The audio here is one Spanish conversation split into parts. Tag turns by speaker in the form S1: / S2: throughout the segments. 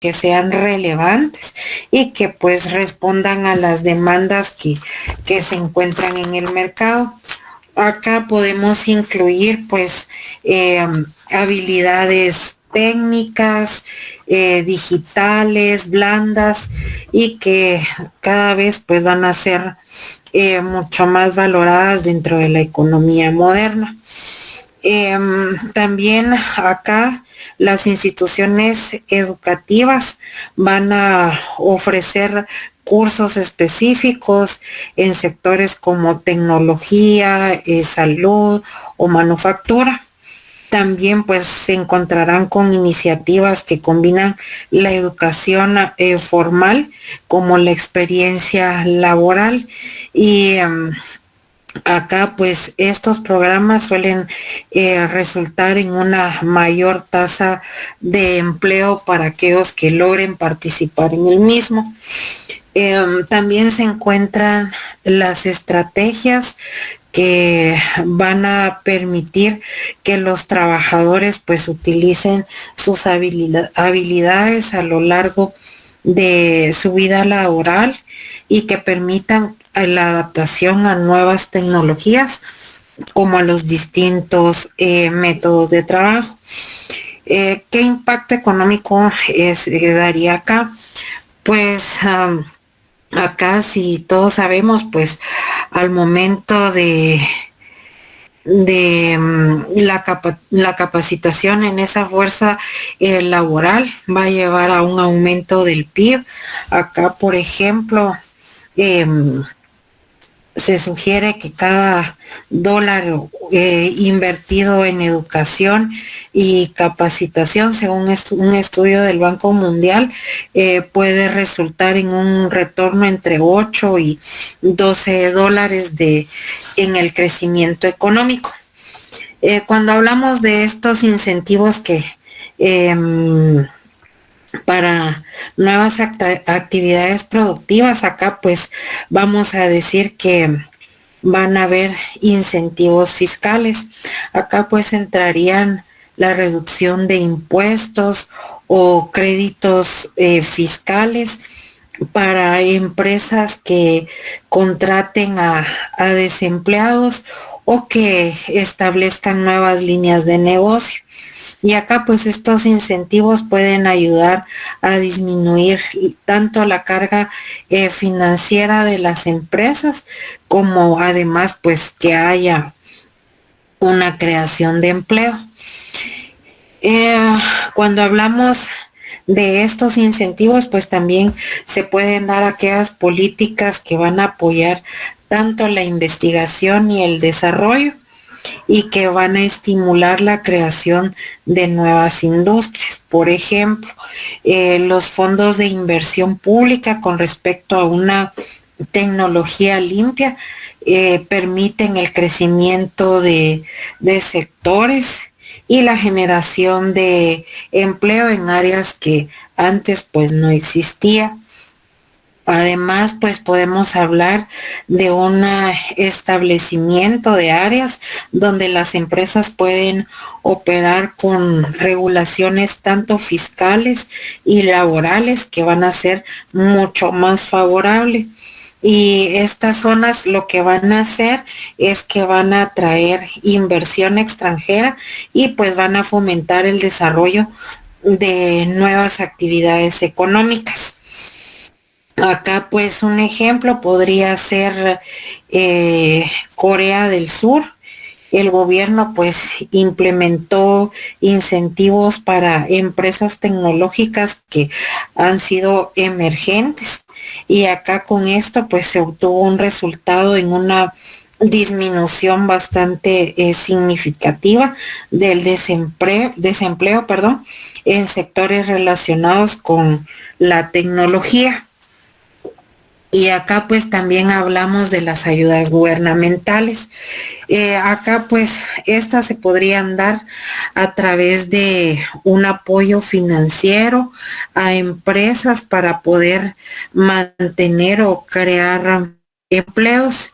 S1: que sean relevantes y que pues respondan a las demandas que se encuentran en el mercado. Acá podemos incluir pues habilidades técnicas, digitales, blandas y que cada vez pues van a ser mucho más valoradas dentro de la economía moderna. También acá las instituciones educativas van a ofrecer cursos específicos en sectores como tecnología, salud o manufactura. También pues se encontrarán con iniciativas que combinan la educación formal como la experiencia laboral y acá pues estos programas suelen resultar en una mayor tasa de empleo para aquellos que logren participar en el mismo. También se encuentran las estrategias que van a permitir que los trabajadores pues utilicen sus habilidades a lo largo de su vida laboral y que permitan la adaptación a nuevas tecnologías como a los distintos métodos de trabajo. ¿Qué impacto económico daría acá? Pues acá, si todos sabemos, pues al momento de la capacitación en esa fuerza laboral va a llevar a un aumento del PIB. Acá, por ejemplo, se sugiere que cada dólar invertido en educación y capacitación, según un estudio del Banco Mundial, puede resultar en un retorno entre 8 y 12 dólares en el crecimiento económico. Cuando hablamos de estos incentivos que para nuevas actividades productivas, acá pues vamos a decir que van a haber incentivos fiscales. Acá pues entrarían la reducción de impuestos o créditos fiscales para empresas que contraten a desempleados o que establezcan nuevas líneas de negocio. Y acá pues estos incentivos pueden ayudar a disminuir tanto la carga financiera de las empresas como además pues que haya una creación de empleo. Cuando hablamos de estos incentivos pues también se pueden dar aquellas políticas que van a apoyar tanto la investigación y el desarrollo y que van a estimular la creación de nuevas industrias. Por ejemplo, los fondos de inversión pública con respecto a una tecnología limpia permiten el crecimiento de sectores y la generación de empleo en áreas que antes pues no existía. Además, pues podemos hablar de un establecimiento de áreas donde las empresas pueden operar con regulaciones tanto fiscales y laborales que van a ser mucho más favorables. Y estas zonas lo que van a hacer es que van a atraer inversión extranjera y pues van a fomentar el desarrollo de nuevas actividades económicas. Acá pues un ejemplo podría ser Corea del Sur. El gobierno pues implementó incentivos para empresas tecnológicas que han sido emergentes y acá con esto pues se obtuvo un resultado en una disminución bastante significativa del desempleo, en sectores relacionados con la tecnología. Y acá pues también hablamos de las ayudas gubernamentales. Acá pues estas se podrían dar a través de un apoyo financiero a empresas para poder mantener o crear empleos.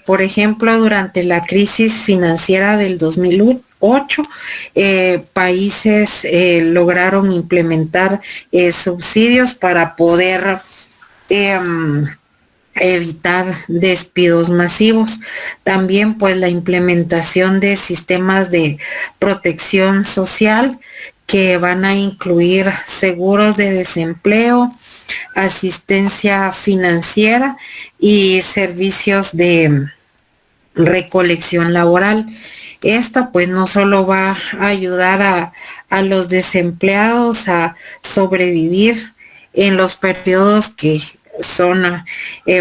S1: Por ejemplo, durante la crisis financiera del 2001, 2008, países lograron implementar subsidios para poder evitar despidos masivos. También pues la implementación de sistemas de protección social que van a incluir seguros de desempleo, asistencia financiera y servicios de recolección laboral. Esto pues no solo va a ayudar a los desempleados a sobrevivir en los periodos que son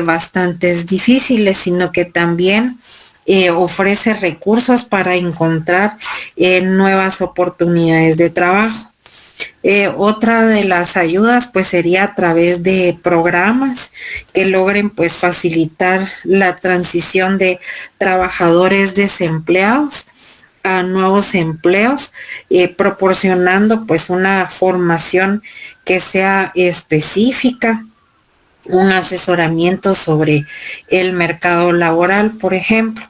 S1: bastante difíciles, sino que también ofrece recursos para encontrar nuevas oportunidades de trabajo. Otra de las ayudas pues sería a través de programas que logren pues facilitar la transición de trabajadores desempleados a nuevos empleos, proporcionando pues una formación que sea específica, un asesoramiento sobre el mercado laboral, por ejemplo.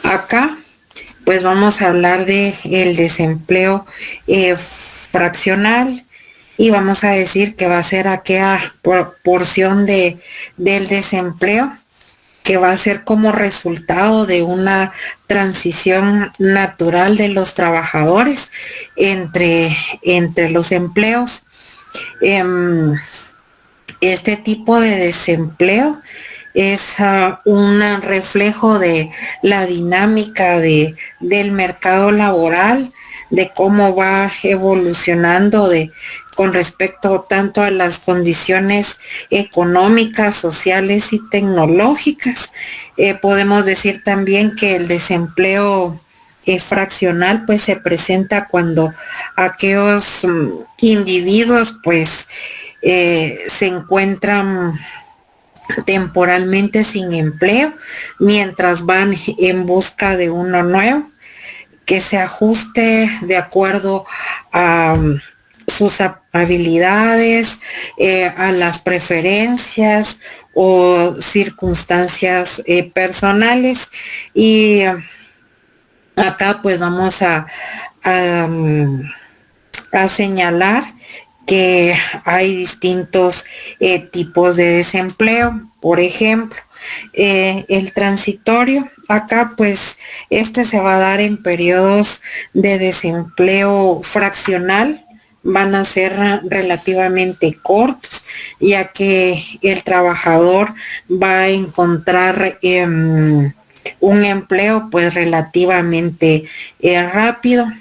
S1: Acá pues vamos a hablar de el desempleo fraccional, y vamos a decir que va a ser aquella porción del desempleo que va a ser como resultado de una transición natural de los trabajadores entre los empleos. Este tipo de desempleo es un reflejo de la dinámica del mercado laboral, de cómo va evolucionando con respecto tanto a las condiciones económicas, sociales y tecnológicas. Podemos decir también que el desempleo fraccional pues se presenta cuando aquellos individuos pues se encuentran temporalmente sin empleo mientras van en busca de uno nuevo que se ajuste de acuerdo a sus habilidades, a las preferencias o circunstancias personales. Y acá pues vamos a señalar que hay distintos tipos de desempleo. Por ejemplo, el transitorio, acá pues este se va a dar en periodos de desempleo fraccional, van a ser relativamente cortos, ya que el trabajador va a encontrar un empleo pues relativamente rápido.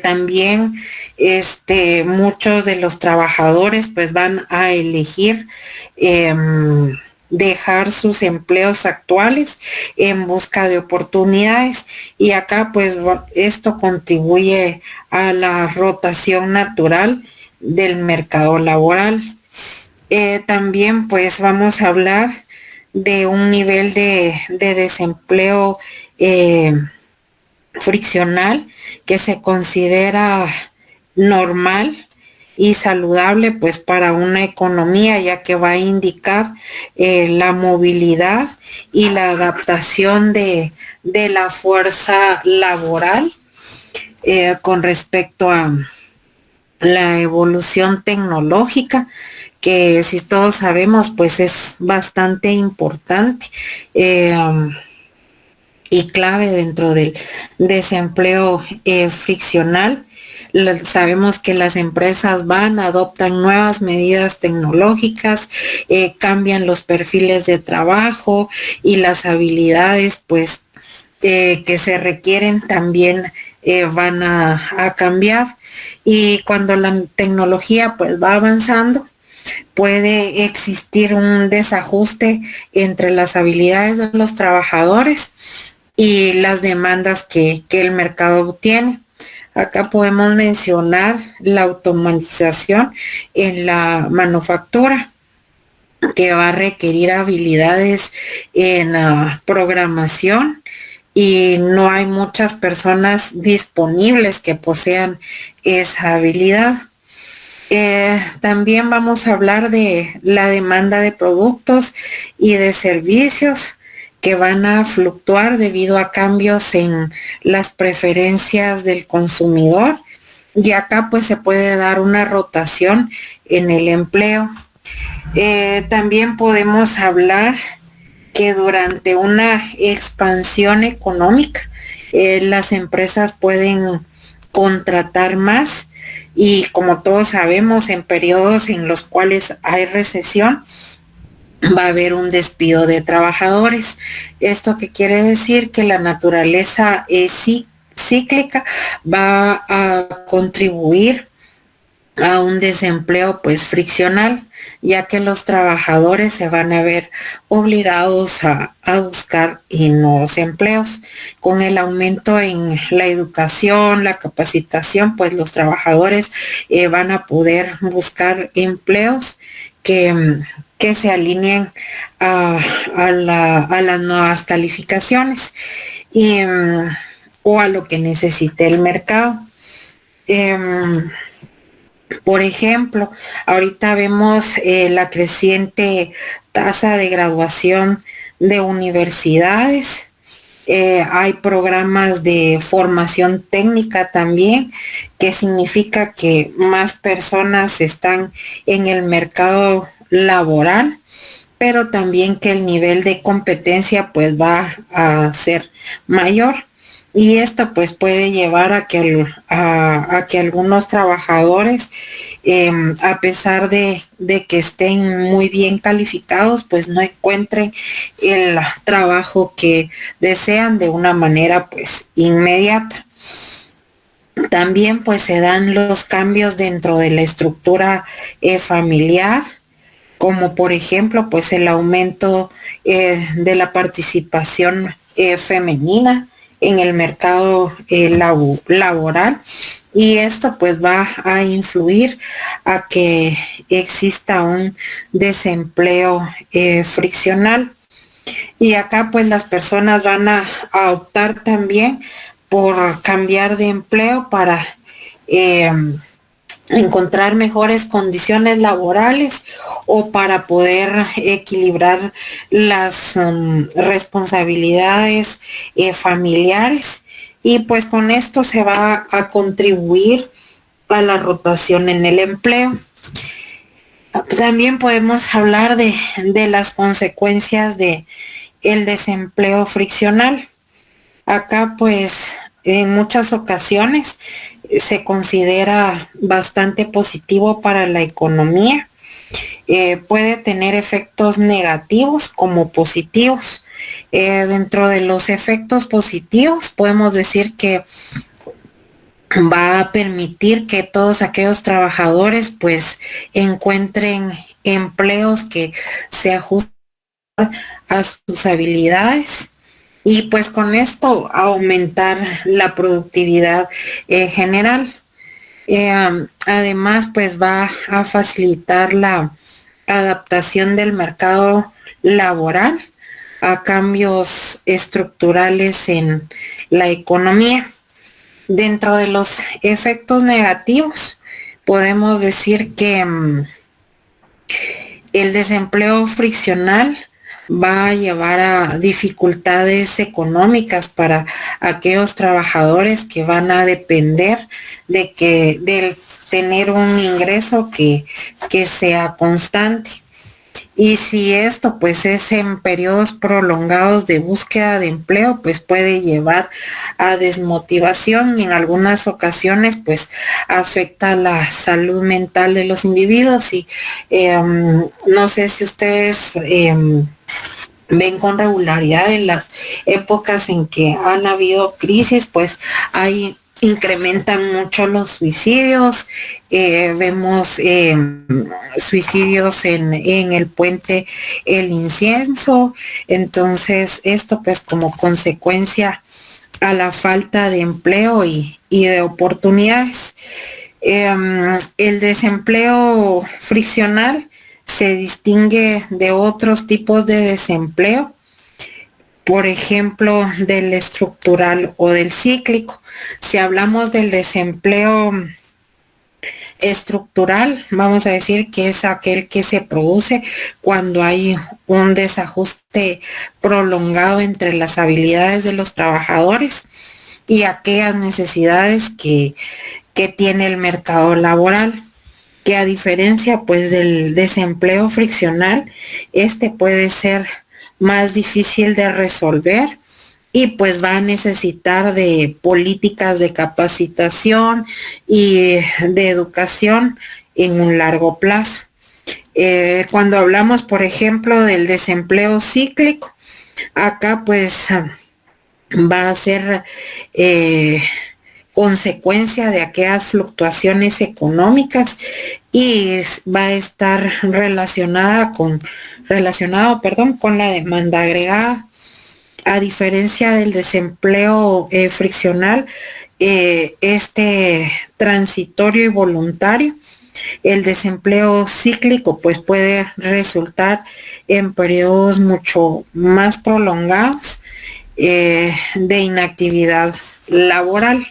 S1: También muchos de los trabajadores pues van a elegir dejar sus empleos actuales en busca de oportunidades, y acá pues esto contribuye a la rotación natural del mercado laboral. También pues vamos a hablar de un nivel de desempleo friccional que se considera normal y saludable pues para una economía, ya que va a indicar la movilidad y la adaptación de la fuerza laboral con respecto a la evolución tecnológica, que si todos sabemos pues es bastante importante y clave dentro del desempleo friccional. Sabemos que las empresas adoptan nuevas medidas tecnológicas, cambian los perfiles de trabajo y las habilidades pues que se requieren también van a cambiar. Y cuando la tecnología pues va avanzando, puede existir un desajuste entre las habilidades de los trabajadores y las demandas que el mercado tiene. Acá podemos mencionar la automatización en la manufactura, que va a requerir habilidades en programación, y no hay muchas personas disponibles que posean esa habilidad. También vamos a hablar de la demanda de productos y de servicios que van a fluctuar debido a cambios en las preferencias del consumidor. Y acá pues se puede dar una rotación en el empleo. También podemos hablar que durante una expansión económica, las empresas pueden contratar más y como todos sabemos, en periodos en los cuales hay recesión, va a haber un despido de trabajadores. ¿Esto qué quiere decir? Que la naturaleza cíclica va a contribuir a un desempleo pues friccional, ya que los trabajadores se van a ver obligados a buscar nuevos empleos. Con el aumento en la educación, la capacitación, pues los trabajadores van a poder buscar empleos que se alineen a las nuevas calificaciones o a lo que necesite el mercado. Por ejemplo, ahorita vemos la creciente tasa de graduación de universidades. Hay programas de formación técnica también, que significa que más personas están en el mercado laboral, pero también que el nivel de competencia pues va a ser mayor. Y esto pues puede llevar a que algunos trabajadores, a pesar de que estén muy bien calificados, pues no encuentren el trabajo que desean de una manera pues inmediata. También pues se dan los cambios dentro de la estructura familiar, como por ejemplo pues el aumento de la participación femenina en el mercado laboral, y esto pues va a influir a que exista un desempleo friccional. Y acá pues las personas van a optar también por cambiar de empleo para eh, encontrar mejores condiciones laborales o para poder equilibrar las responsabilidades familiares, y pues con esto se va a contribuir a la rotación en el empleo. También podemos hablar de las consecuencias de el desempleo friccional. Acá pues en muchas ocasiones se considera bastante positivo para la economía. Puede tener efectos negativos como positivos. Dentro de los efectos positivos podemos decir que va a permitir que todos aquellos trabajadores pues encuentren empleos que se ajusten a sus habilidades, y pues con esto aumentar la productividad general. Además, pues va a facilitar la adaptación del mercado laboral a cambios estructurales en la economía. Dentro de los efectos negativos, podemos decir que el desempleo friccional va a llevar a dificultades económicas para aquellos trabajadores que van a depender del tener un ingreso que sea constante. Y si esto pues es en periodos prolongados de búsqueda de empleo, pues puede llevar a desmotivación y en algunas ocasiones pues afecta la salud mental de los individuos. Y no sé si ustedes ven con regularidad en las épocas en que han habido crisis, pues hay incrementan mucho los suicidios. Vemos suicidios en el puente El Incienso. Entonces esto pues como consecuencia a la falta de empleo y de oportunidades. El desempleo friccional se distingue de otros tipos de desempleo, por ejemplo, del estructural o del cíclico. Si hablamos del desempleo Estructural, vamos a decir que es aquel que se produce cuando hay un desajuste prolongado entre las habilidades de los trabajadores y aquellas necesidades que tiene el mercado laboral, que a diferencia pues del desempleo friccional, este puede ser más difícil de resolver y pues va a necesitar de políticas de capacitación y de educación en un largo plazo. Cuando hablamos, por ejemplo, del desempleo cíclico, acá pues va a ser consecuencia de aquellas fluctuaciones económicas y va a estar relacionado, con la demanda agregada. A diferencia del desempleo friccional, este transitorio y voluntario, el desempleo cíclico pues puede resultar en periodos mucho más prolongados de inactividad laboral.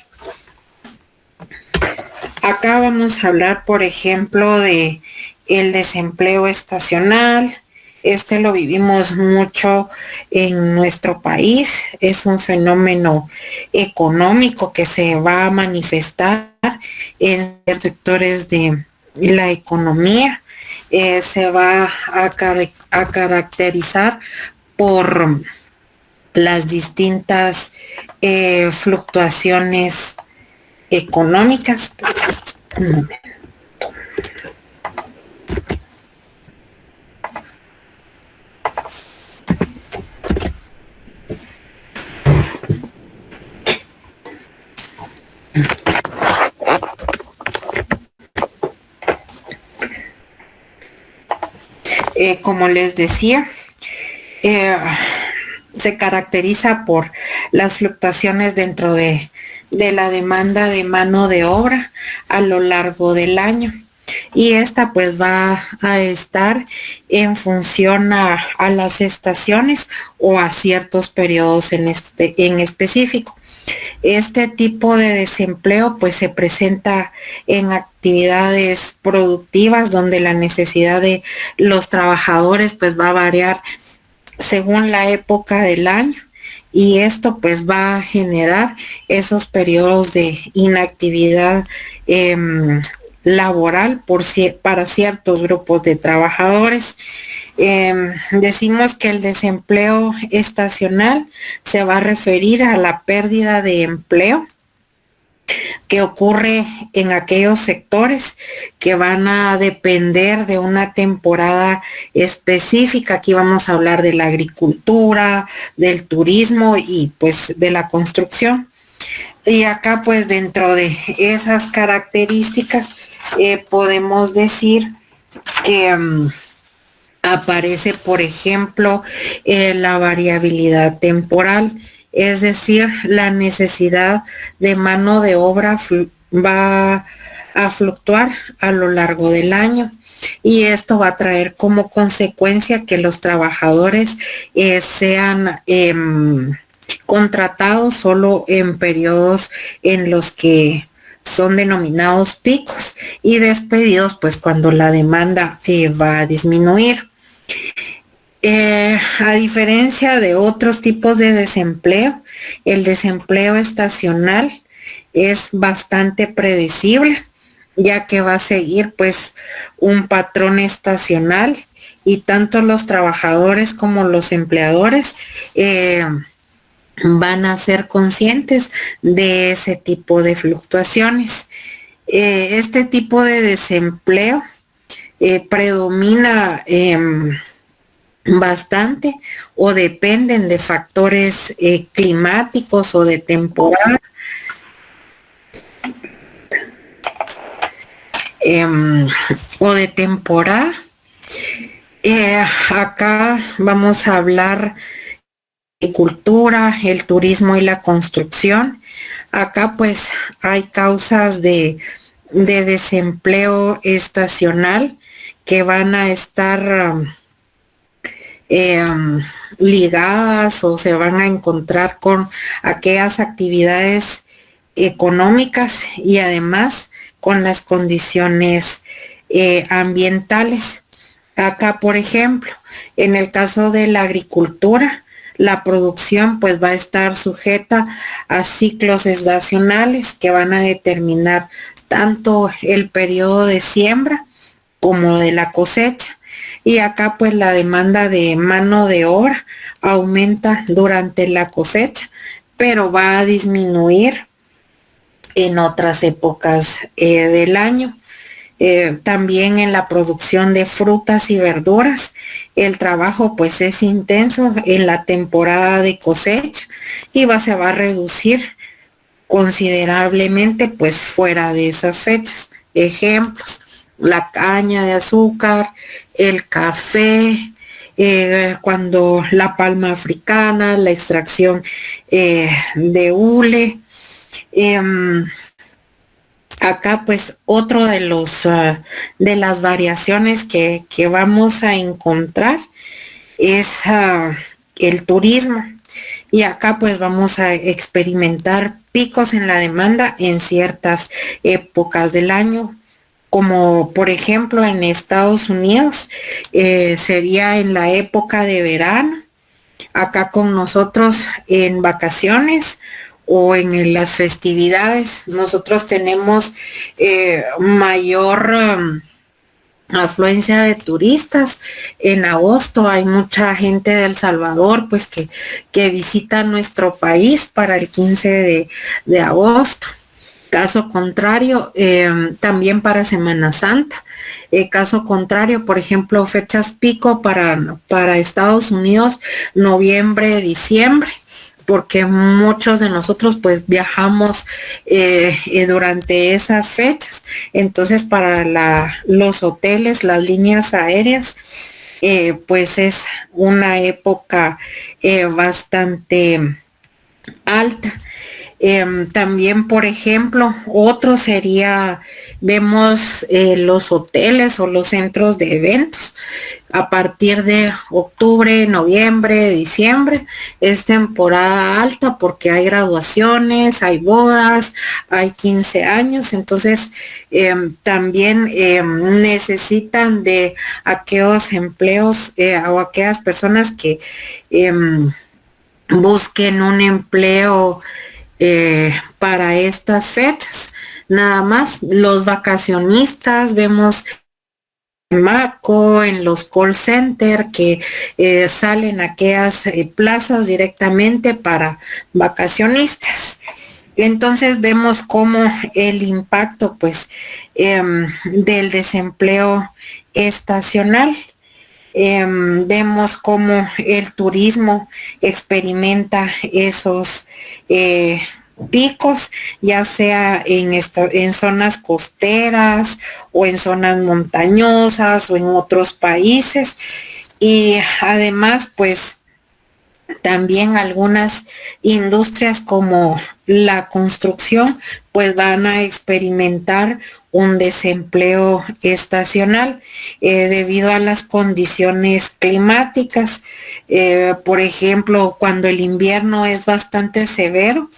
S1: Acá vamos a hablar, por ejemplo, de el desempleo estacional. Este lo vivimos mucho en nuestro país. Es un fenómeno económico que se va a manifestar en ciertos sectores de la economía. Se va a caracterizar por las distintas fluctuaciones económicas. Un momento. Como les decía, se caracteriza por las fluctuaciones dentro de la demanda de mano de obra a lo largo del año. Y esta pues va a estar en función a las estaciones o a ciertos periodos en específico. Este tipo de desempleo pues se presenta en actividades productivas donde la necesidad de los trabajadores pues va a variar según la época del año y esto pues va a generar esos periodos de inactividad laboral para ciertos grupos de trabajadores. Decimos que el desempleo estacional se va a referir a la pérdida de empleo que ocurre en aquellos sectores que van a depender de una temporada específica. Aquí vamos a hablar de la agricultura, del turismo y pues de la construcción. Y acá pues dentro de esas características podemos decir que aparece, por ejemplo, la variabilidad temporal, es decir, la necesidad de mano de obra va a fluctuar a lo largo del año. Y esto va a traer como consecuencia que los trabajadores sean contratados solo en periodos en los que son denominados picos y despedidos pues cuando la demanda va a disminuir. A diferencia de otros tipos de desempleo, el desempleo estacional es bastante predecible, ya que va a seguir pues un patrón estacional y tanto los trabajadores como los empleadores van a ser conscientes de ese tipo de fluctuaciones. Este tipo de desempleo predomina bastante o dependen de factores climáticos o de temporada. Acá vamos a hablar de cultura, el turismo y la construcción. Acá pues hay causas de desempleo estacional que van a estar ligadas o se van a encontrar con aquellas actividades económicas y además con las condiciones ambientales. Acá, por ejemplo, en el caso de la agricultura, la producción pues va a estar sujeta a ciclos estacionales que van a determinar tanto el periodo de siembra como de la cosecha. Y acá pues la demanda de mano de obra aumenta durante la cosecha, pero va a disminuir en otras épocas del año. También en la producción de frutas y verduras, el trabajo pues es intenso en la temporada de cosecha y se va a reducir considerablemente pues fuera de esas fechas. Ejemplos: la caña de azúcar, el café, cuando la palma africana, la extracción de hule. Acá pues otro de los de las variaciones que vamos a encontrar es el turismo. Y acá pues vamos a experimentar picos en la demanda en ciertas épocas del año, como por ejemplo en Estados Unidos sería en la época de verano. Acá con nosotros en vacaciones o en las festividades, nosotros tenemos mayor afluencia de turistas. En agosto hay mucha gente de El Salvador pues que visita nuestro país para el 15 de agosto. Caso contrario, también para Semana Santa. Caso contrario, por ejemplo, fechas pico para Estados Unidos, noviembre, diciembre, porque muchos de nosotros pues viajamos durante esas fechas. Entonces para los hoteles, las líneas aéreas, pues es una época bastante alta. También, por ejemplo, otro sería, vemos los hoteles o los centros de eventos. A partir de octubre, noviembre, diciembre, es temporada alta porque hay graduaciones, hay bodas, hay 15 años. Entonces, también necesitan de aquellos empleos o aquellas personas que busquen un empleo para estas fechas. Nada más, los vacacionistas, vemos Maco, en los call center que salen aquellas plazas directamente para vacacionistas. Entonces vemos cómo el impacto pues del desempleo estacional. Vemos cómo el turismo experimenta esos picos, ya sea en zonas costeras o en zonas montañosas o en otros países. Y además, pues también algunas industrias como la construcción, pues van a experimentar un desempleo estacional debido a las condiciones climáticas. Por ejemplo, cuando el invierno es bastante severo,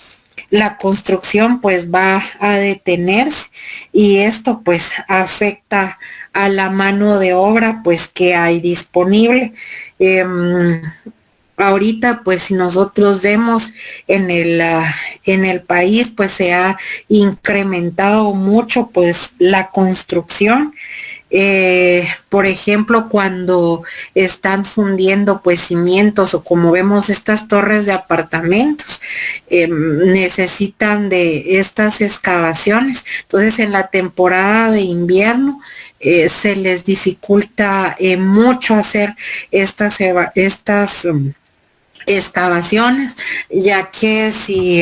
S1: la construcción pues va a detenerse y esto pues afecta a la mano de obra pues que hay disponible. Ahorita pues si nosotros vemos en el país pues se ha incrementado mucho pues la construcción. Por ejemplo, cuando están fundiendo pues cimientos o como vemos estas torres de apartamentos, necesitan de estas excavaciones. Entonces en la temporada de invierno se les dificulta mucho hacer estas excavaciones, ya que si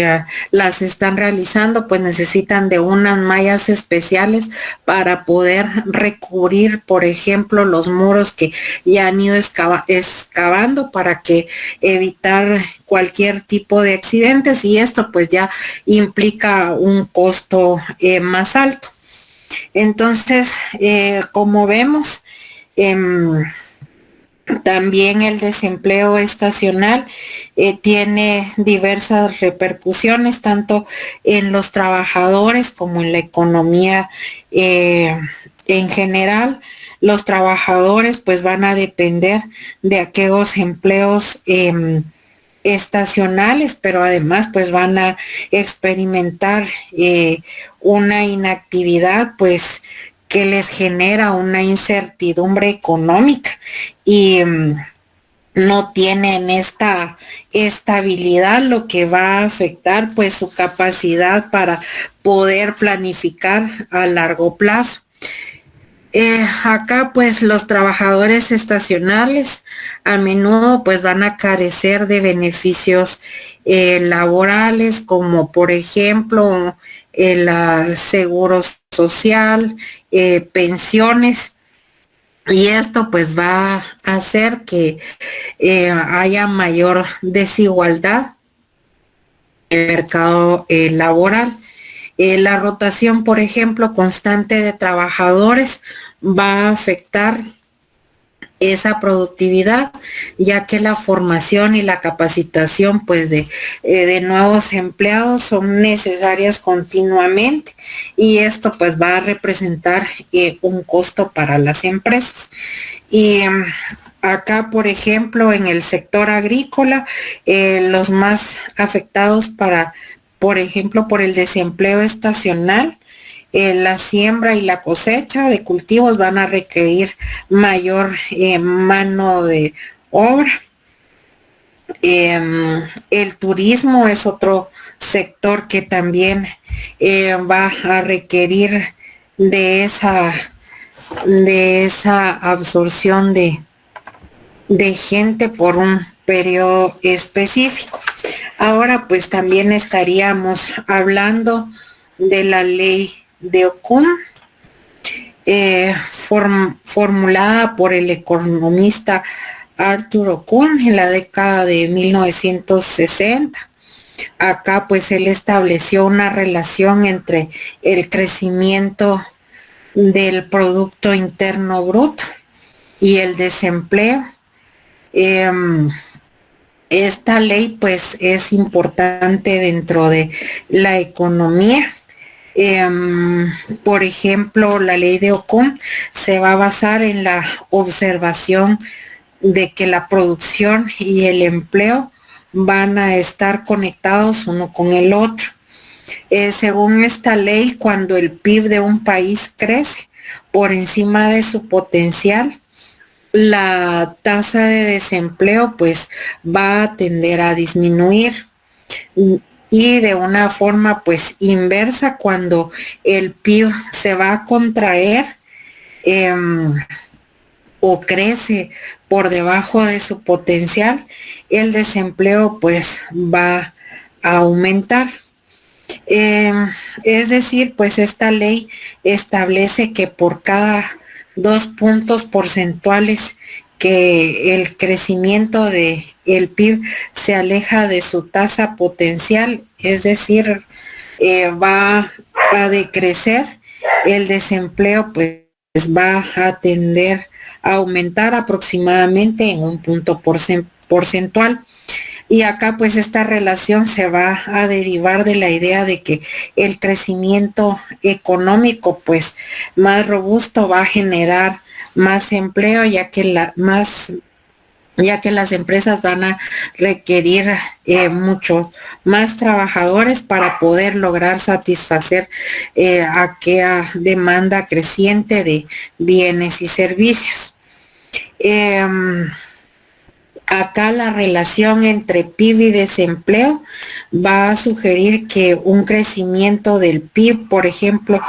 S1: las están realizando pues necesitan de unas mallas especiales para poder recubrir, por ejemplo, los muros que ya han ido excavando para que evitar cualquier tipo de accidentes, y esto pues ya implica un costo más alto. Entonces, como vemos, También el desempleo estacional tiene diversas repercusiones, tanto en los trabajadores como en la economía en general. Los trabajadores pues van a depender de aquellos empleos estacionales, pero además pues van a experimentar una inactividad pues que les genera una incertidumbre económica y no tienen esta estabilidad, lo que va a afectar pues su capacidad para poder planificar a largo plazo. Acá pues los trabajadores estacionales a menudo pues van a carecer de beneficios laborales, como por ejemplo el seguro social, pensiones, y esto pues va a hacer que haya mayor desigualdad en el mercado laboral. La rotación, por ejemplo, constante de trabajadores va a afectar esa productividad, ya que la formación y la capacitación pues de nuevos empleados son necesarias continuamente, y esto pues va a representar un costo para las empresas. Y acá, por ejemplo, en el sector agrícola, los más afectados por ejemplo, por el desempleo estacional, la siembra y la cosecha de cultivos van a requerir mayor mano de obra. El turismo es otro sector que también va a requerir de esa absorción de gente por un periodo específico. Ahora pues también estaríamos hablando de la ley de Okun, formulada por el economista Arthur Okun en la década de 1960. Acá pues él estableció una relación entre el crecimiento del Producto Interno Bruto y el desempleo. Esta ley pues es importante dentro de la economía. Por ejemplo, la ley de Okun se va a basar en la observación de que la producción y el empleo van a estar conectados uno con el otro. Según esta ley, cuando el PIB de un país crece por encima de su potencial, la tasa de desempleo pues va a tender a disminuir, y de una forma pues inversa, cuando el PIB se va a contraer o crece por debajo de su potencial, el desempleo pues va a aumentar. Es decir, pues esta ley establece que por cada 2 puntos porcentuales que el crecimiento de el PIB se aleja de su tasa potencial, es decir, va a decrecer, el desempleo pues va a tender a aumentar aproximadamente en un punto porcentual. Y acá pues esta relación se va a derivar de la idea de que el crecimiento económico pues más robusto va a generar más empleo, ya que las empresas van a requerir mucho más trabajadores para poder lograr satisfacer aquella demanda creciente de bienes y servicios. Acá la relación entre PIB y desempleo va a sugerir que un crecimiento del PIB, por ejemplo,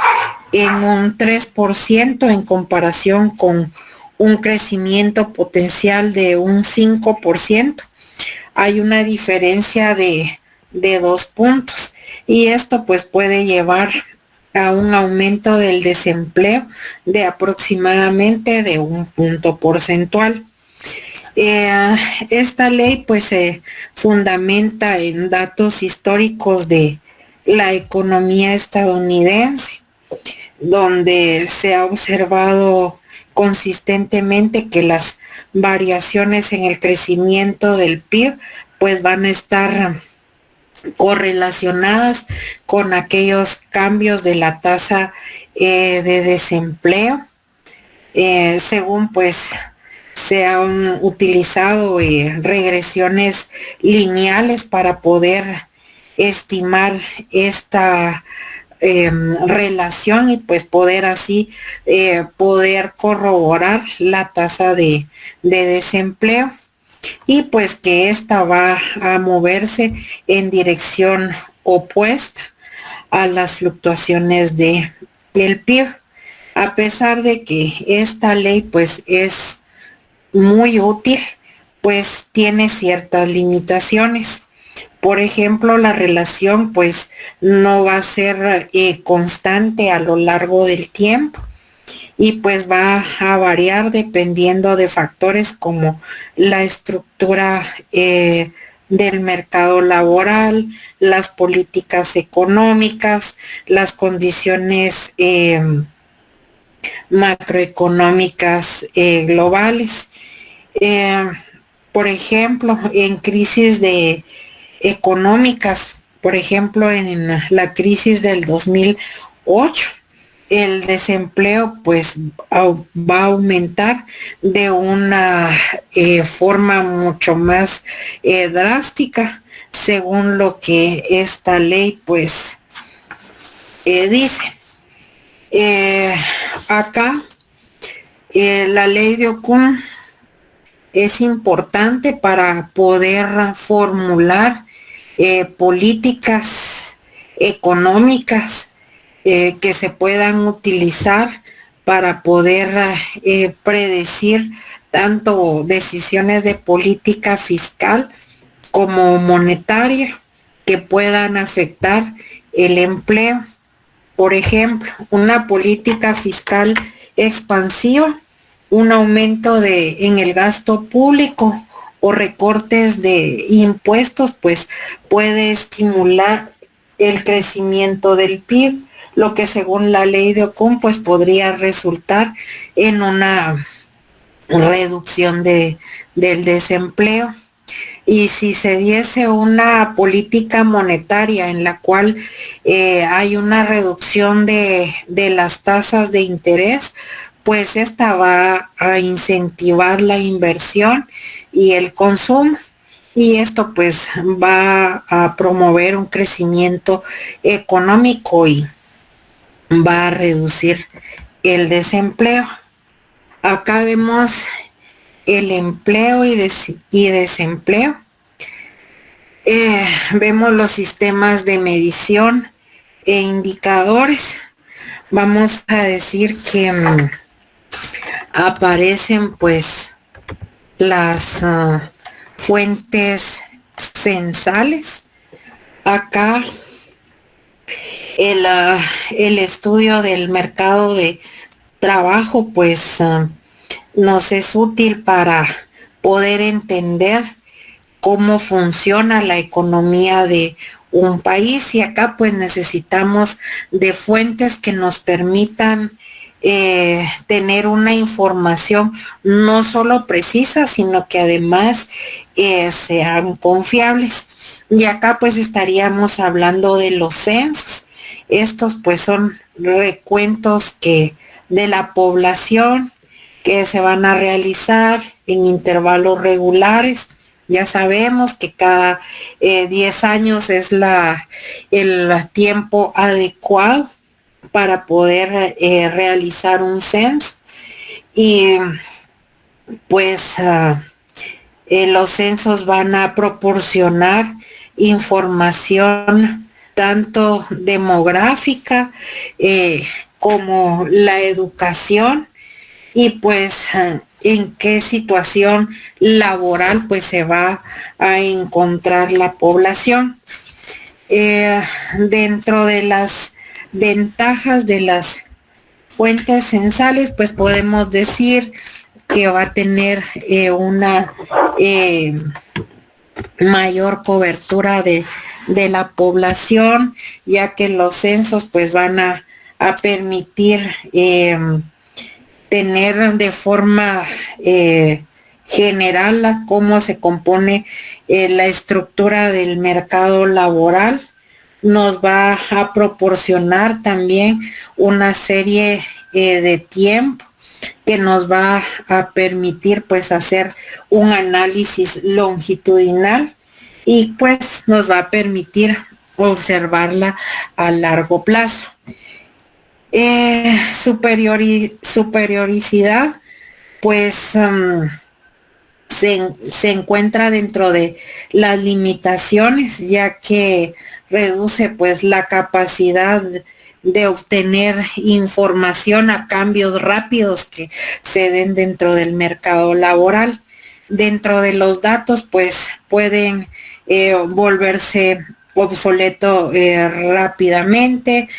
S1: en un 3% en comparación con un crecimiento potencial de un 5%, hay una diferencia de 2 puntos, y esto pues puede llevar a un aumento del desempleo de aproximadamente de 1 punto porcentual. Esta ley pues se fundamenta en datos históricos de la economía estadounidense, donde se ha observado consistentemente que las variaciones en el crecimiento del PIB, pues van a estar correlacionadas con aquellos cambios de la tasa de desempleo, según pues se han utilizado regresiones lineales para poder estimar esta relación y pues poder así poder corroborar la tasa de desempleo, y pues que esta va a moverse en dirección opuesta a las fluctuaciones del PIB, a pesar de que esta ley pues es muy útil, pues tiene ciertas limitaciones. Por ejemplo, la relación pues no va a ser constante a lo largo del tiempo, y pues va a variar dependiendo de factores como la estructura del mercado laboral, las políticas económicas, las condiciones macroeconómicas globales. Por ejemplo, en crisis económicas, por ejemplo, en la crisis del 2008, el desempleo pues va a aumentar de una forma mucho más drástica, según lo que esta ley pues dice. Acá la ley de Okun es importante para poder formular políticas económicas que se puedan utilizar para poder predecir tanto decisiones de política fiscal como monetaria que puedan afectar el empleo. Por ejemplo, una política fiscal expansiva, un aumento en el gasto público o recortes de impuestos, pues puede estimular el crecimiento del PIB, lo que según la ley de Okun pues podría resultar en una reducción del desempleo. Y si se diese una política monetaria en la cual hay una reducción de las tasas de interés, pues esta va a incentivar la inversión y el consumo, y esto pues va a promover un crecimiento económico y va a reducir el desempleo. Acá vemos el empleo y desempleo. Vemos los sistemas de medición e indicadores. Vamos a decir que aparecen pues las fuentes censales. Acá el estudio del mercado de trabajo pues nos es útil para poder entender cómo funciona la economía de un país, y acá pues necesitamos de fuentes que nos permitan tener una información no solo precisa, sino que además sean confiables. Y acá pues estaríamos hablando de los censos. Estos pues son recuentos de la población que se van a realizar en intervalos regulares. Ya sabemos que cada 10 años es el tiempo adecuado para poder realizar un censo, y pues los censos van a proporcionar información tanto demográfica como la educación, y pues en qué situación laboral pues se va a encontrar la población. Dentro de las ventajas de las fuentes censales, pues podemos decir que va a tener una mayor cobertura de la población, ya que los censos pues van a permitir tener de forma general a cómo se compone la estructura del mercado laboral. Nos va a proporcionar también una serie de tiempo que nos va a permitir pues hacer un análisis longitudinal y pues nos va a permitir observarla a largo plazo. Superioricidad pues se encuentra dentro de las limitaciones, ya que reduce pues la capacidad de obtener información a cambios rápidos que se den dentro del mercado laboral. Dentro de los datos pues pueden volverse obsoleto rápidamente,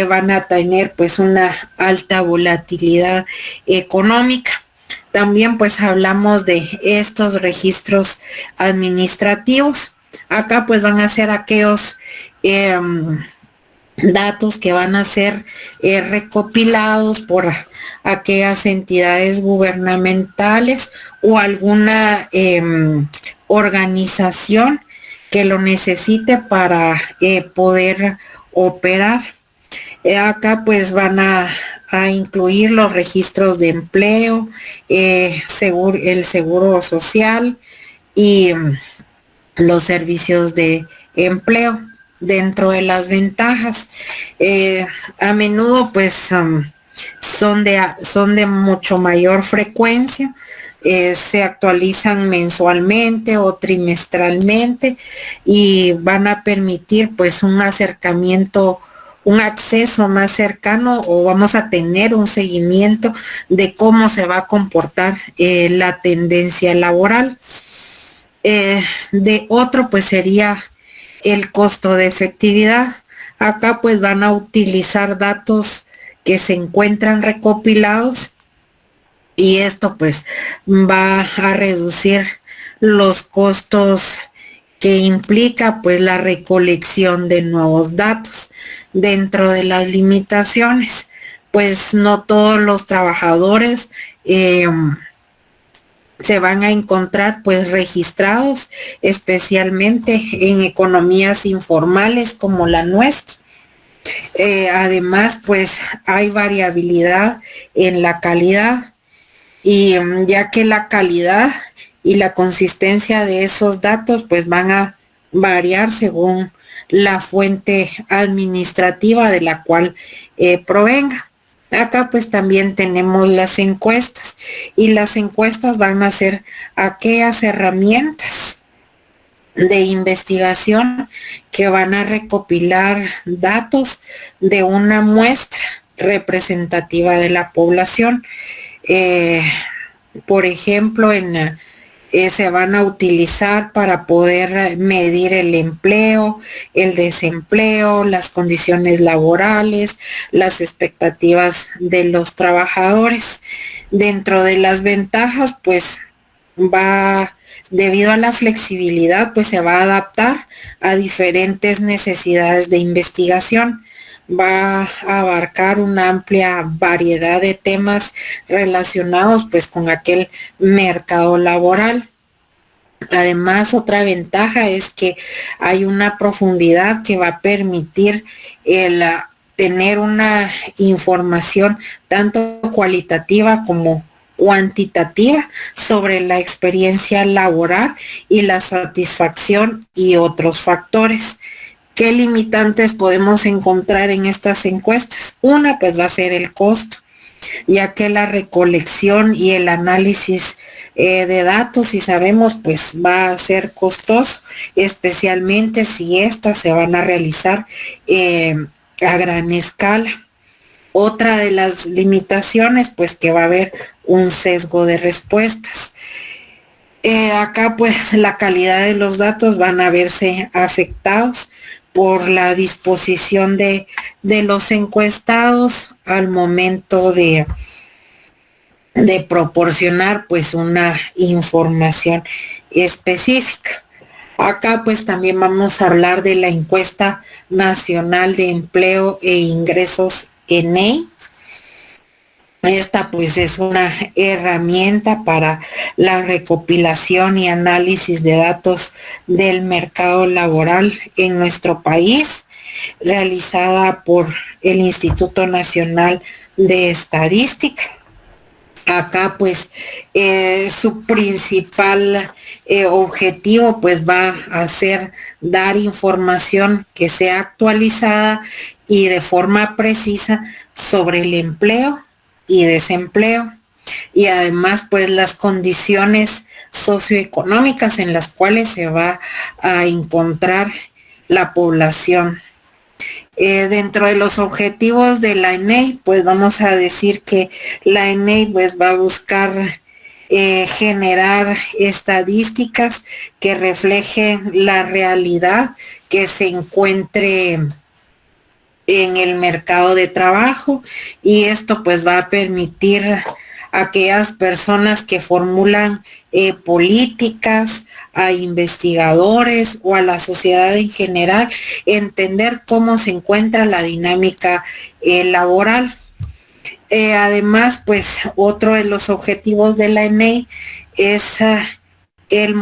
S1: van a tener pues una alta volatilidad económica. También pues hablamos de estos registros administrativos. Acá pues van a ser aquellos datos que van a ser recopilados por aquellas entidades gubernamentales o alguna organización que lo necesite para poder operar. Acá pues van a incluir los registros de empleo, el seguro social y los servicios de empleo. Dentro de las ventajas, a menudo pues son de mucho mayor frecuencia, se actualizan mensualmente o trimestralmente y van a permitir pues un acercamiento, un acceso más cercano, o vamos a tener un seguimiento de cómo se va a comportar la tendencia laboral. De otro pues sería el costo de efectividad. Acá pues van a utilizar datos que se encuentran recopilados y esto pues va a reducir los costos que implica pues la recolección de nuevos datos. Dentro de las limitaciones, pues no todos los trabajadores se van a encontrar pues registrados, especialmente en economías informales como la nuestra. Además pues hay variabilidad en la calidad y ya que la calidad y la consistencia de esos datos pues van a variar según la fuente administrativa de la cual provenga. Acá pues también tenemos las encuestas y las encuestas van a ser aquellas herramientas de investigación que van a recopilar datos de una muestra representativa de la población. Por ejemplo, se van a utilizar para poder medir el empleo, el desempleo, las condiciones laborales, las expectativas de los trabajadores. Dentro de las ventajas, pues debido a la flexibilidad, pues se va a adaptar a diferentes necesidades de investigación. Va a abarcar una amplia variedad de temas relacionados pues con aquel mercado laboral. Además, otra ventaja es que hay una profundidad que va a permitir tener una información tanto cualitativa como cuantitativa sobre la experiencia laboral y la satisfacción y otros factores. ¿Qué limitantes podemos encontrar en estas encuestas? Una, pues va a ser el costo, ya que la recolección y el análisis de datos, si sabemos, pues va a ser costoso, especialmente si estas se van a realizar a gran escala. Otra de las limitaciones, pues que va a haber un sesgo de respuestas. Acá, pues la calidad de los datos van a verse afectados por la disposición de los encuestados al momento de proporcionar pues una información específica. Acá pues también vamos a hablar de la encuesta nacional de empleo e ingresos ENEI. Esta pues es una herramienta para la recopilación y análisis de datos del mercado laboral en nuestro país, realizada por el Instituto Nacional de Estadística. Acá pues su principal objetivo pues va a ser dar información que sea actualizada y de forma precisa sobre el empleo y desempleo, y además pues las condiciones socioeconómicas en las cuales se va a encontrar la población. Dentro de los objetivos de la ENEI, pues vamos a decir que la ENEI pues va a buscar generar estadísticas que reflejen la realidad que se encuentre en el mercado de trabajo, y esto pues va a permitir a aquellas personas que formulan políticas, a investigadores o a la sociedad en general, entender cómo se encuentra la dinámica laboral. Además, pues otro de los objetivos de la ENEI es el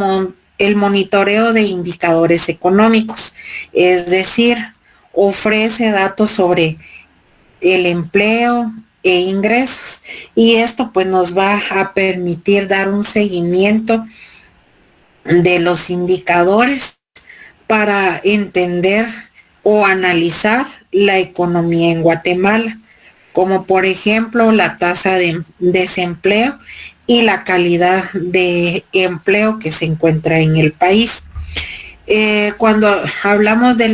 S1: monitoreo de indicadores económicos, es decir, ofrece datos sobre el empleo e ingresos, y esto pues nos va a permitir dar un seguimiento de los indicadores para entender o analizar la economía en Guatemala, como por ejemplo la tasa de desempleo y la calidad de empleo que se encuentra en el país. Cuando hablamos de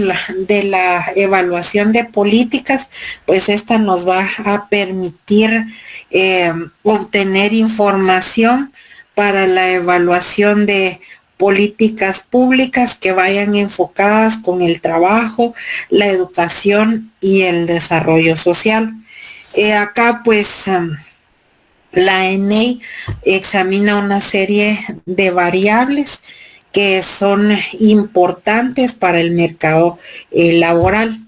S1: la evaluación de políticas, pues esta nos va a permitir obtener información para la evaluación de políticas públicas que vayan enfocadas con el trabajo, la educación y el desarrollo social. Acá pues la ENEI examina una serie de variables que son importantes para el mercado laboral.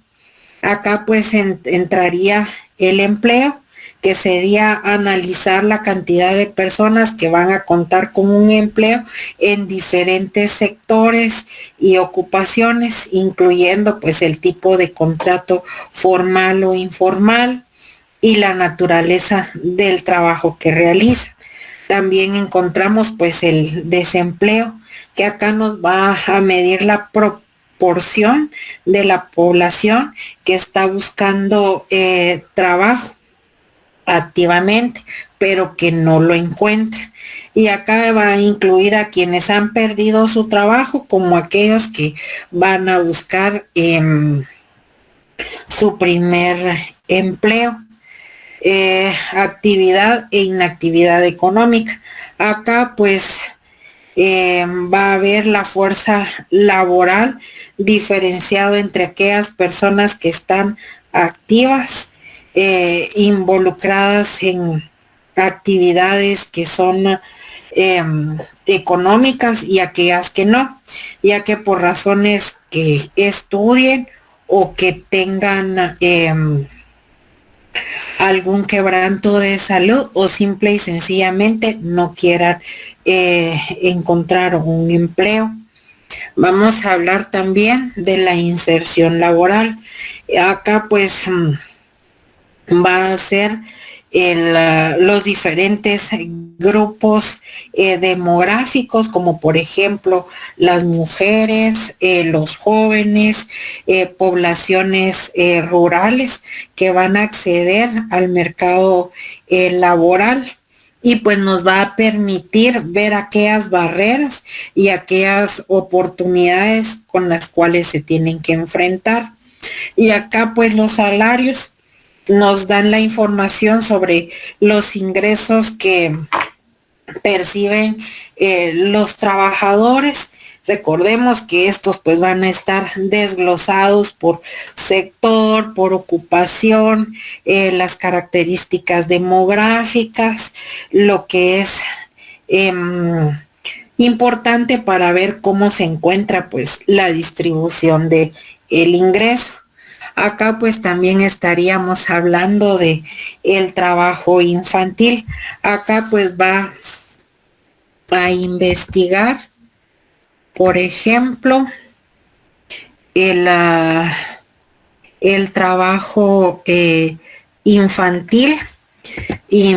S1: Acá pues entraría el empleo, que sería analizar la cantidad de personas que van a contar con un empleo en diferentes sectores y ocupaciones, incluyendo pues el tipo de contrato formal o informal y la naturaleza del trabajo que realiza. También encontramos pues el desempleo, que acá nos va a medir la proporción de la población que está buscando trabajo activamente, pero que no lo encuentra. Y acá va a incluir a quienes han perdido su trabajo, como aquellos que van a buscar su primer empleo. Actividad e inactividad económica. Acá pues va a haber la fuerza laboral diferenciado entre aquellas personas que están activas, involucradas en actividades que son económicas, y aquellas que no, ya que por razones que estudien o que tengan algún quebranto de salud o simple y sencillamente no quieran encontrar un empleo. Vamos a hablar también de la inserción laboral. Acá pues va a ser los diferentes grupos demográficos, como por ejemplo las mujeres, los jóvenes, poblaciones rurales que van a acceder al mercado laboral. Y pues nos va a permitir ver aquellas barreras y aquellas oportunidades con las cuales se tienen que enfrentar. Y acá pues los salarios nos dan la información sobre los ingresos que perciben los trabajadores. Recordemos que estos pues van a estar desglosados por sector, por ocupación, las características demográficas, lo que es importante para ver cómo se encuentra pues la distribución de el ingreso. Acá pues también estaríamos hablando de el trabajo infantil. Acá pues va a investigar, por ejemplo, el, el trabajo infantil. Y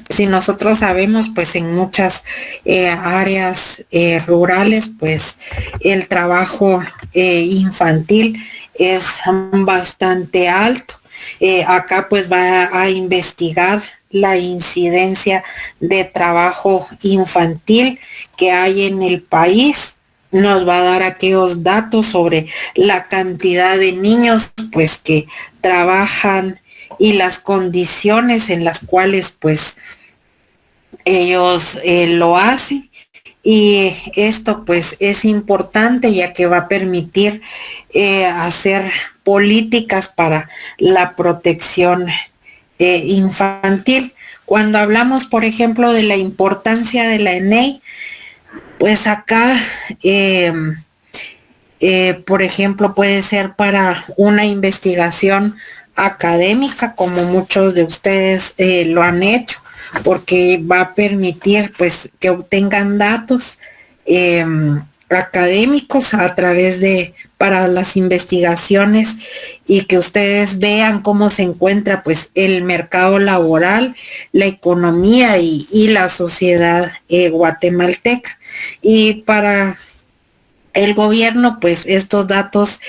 S1: si nosotros sabemos, pues en muchas áreas rurales, pues el trabajo infantil es bastante alto. Acá pues va a investigar la incidencia de trabajo infantil que hay en el país. Nos va a dar aquellos datos sobre la cantidad de niños pues que trabajan y las condiciones en las cuales pues ellos lo hacen. Y esto pues es importante ya que va a permitir hacer políticas para la protección infantil. Cuando hablamos, por ejemplo, de la importancia de la ENEI, pues acá, por ejemplo, puede ser para una investigación académica, como muchos de ustedes lo han hecho, porque va a permitir pues que obtengan datos académicos a través de para las investigaciones y que ustedes vean cómo se encuentra pues el mercado laboral, la economía y la sociedad guatemalteca. Y para el gobierno pues estos datos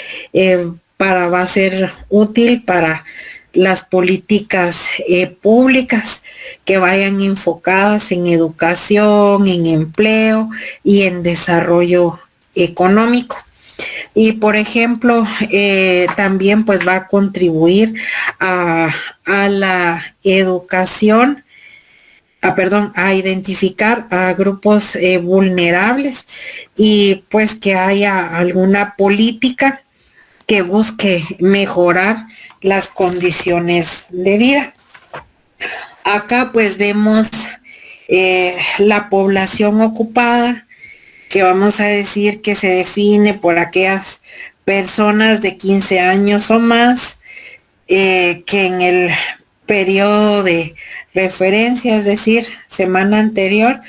S1: va a ser útil para las políticas públicas que vayan enfocadas en educación, en empleo y en desarrollo económico. Y por ejemplo, también pues va a contribuir a la educación, a identificar a grupos vulnerables y pues que haya alguna política que busque mejorar las condiciones de vida. Acá pues vemos la población ocupada, que vamos a decir que se define por aquellas personas de 15 años o más que en el periodo de referencia, es decir, semana anterior,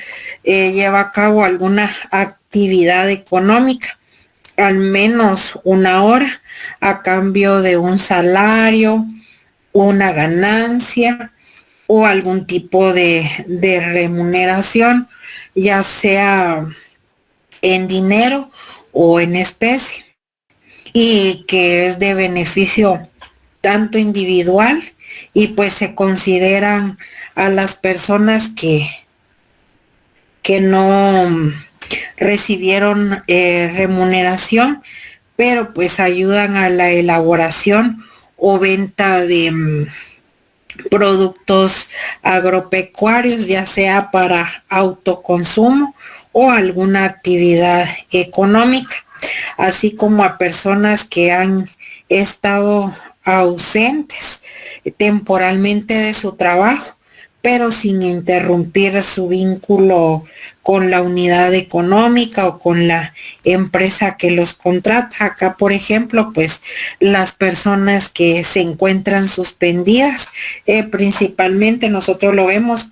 S1: lleva a cabo alguna actividad económica, al menos una hora, a cambio de un salario, una ganancia o algún tipo de remuneración, ya sea en dinero o en especie, y que es de beneficio tanto individual y pues se consideran a las personas que no recibieron remuneración, pero pues ayudan a la elaboración o venta de productos agropecuarios, ya sea para autoconsumo o alguna actividad económica, así como a personas que han estado ausentes temporalmente de su trabajo, pero sin interrumpir su vínculo con la unidad económica o con la empresa que los contrata. Acá, por ejemplo, pues las personas que se encuentran suspendidas, principalmente nosotros lo vemos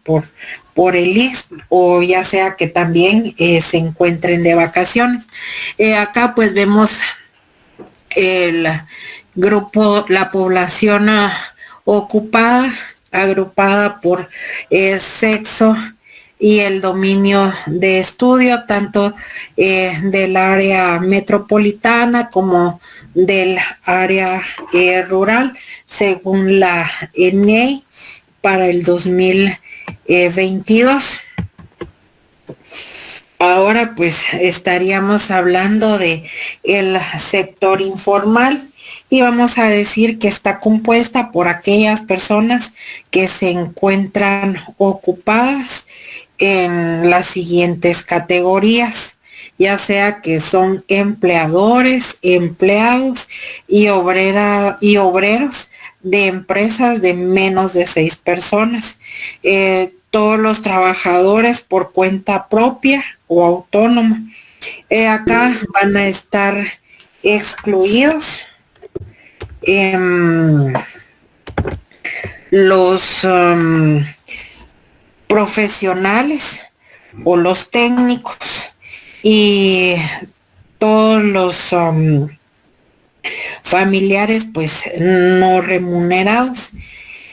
S1: por el IX o ya sea que también se encuentren de vacaciones. Acá pues vemos el grupo, la población ocupada, agrupada por sexo y el dominio de estudio, tanto del área metropolitana como del área rural, según la ENEI para el 2022. Ahora pues estaríamos hablando de el sector informal y vamos a decir que está compuesta por aquellas personas que se encuentran ocupadas en las siguientes categorías, ya sea que son empleadores, empleados y obreros de empresas de menos de 6 personas. Todos los trabajadores por cuenta propia o autónoma. Acá van a estar excluidos los profesionales o los técnicos y todos los familiares pues no remunerados.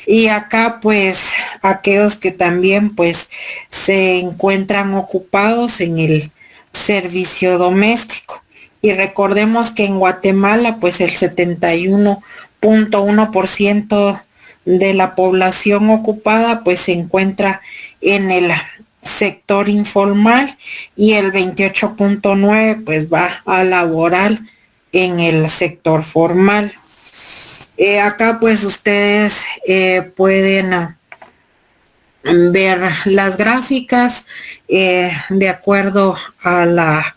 S1: Y acá pues aquellos que también pues se encuentran ocupados en el servicio doméstico. Y recordemos que en Guatemala pues el 71.1% de la población ocupada pues se encuentra en el sector informal y el 28.9 pues va a laboral en el sector formal. Acá pues ustedes pueden ver las gráficas de acuerdo a la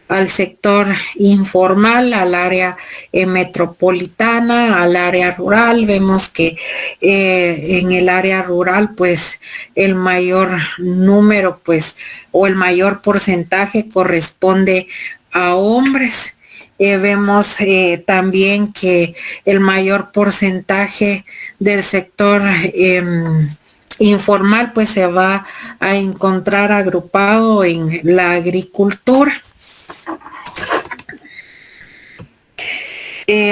S1: al sector informal, al área metropolitana, al área rural. Vemos que en el área rural, pues el mayor número, pues, o el mayor porcentaje corresponde a hombres. Vemos también que el mayor porcentaje del sector informal, pues se va a encontrar agrupado en la agricultura.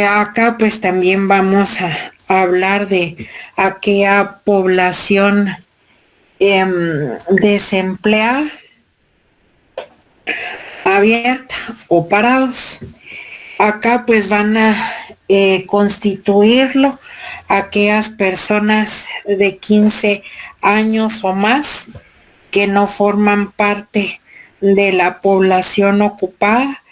S1: Acá pues también vamos a hablar de aquella población desempleada, abierta o parados. Acá pues van a constituirlo aquellas personas de 15 años o más que no forman parte de la población ocupada,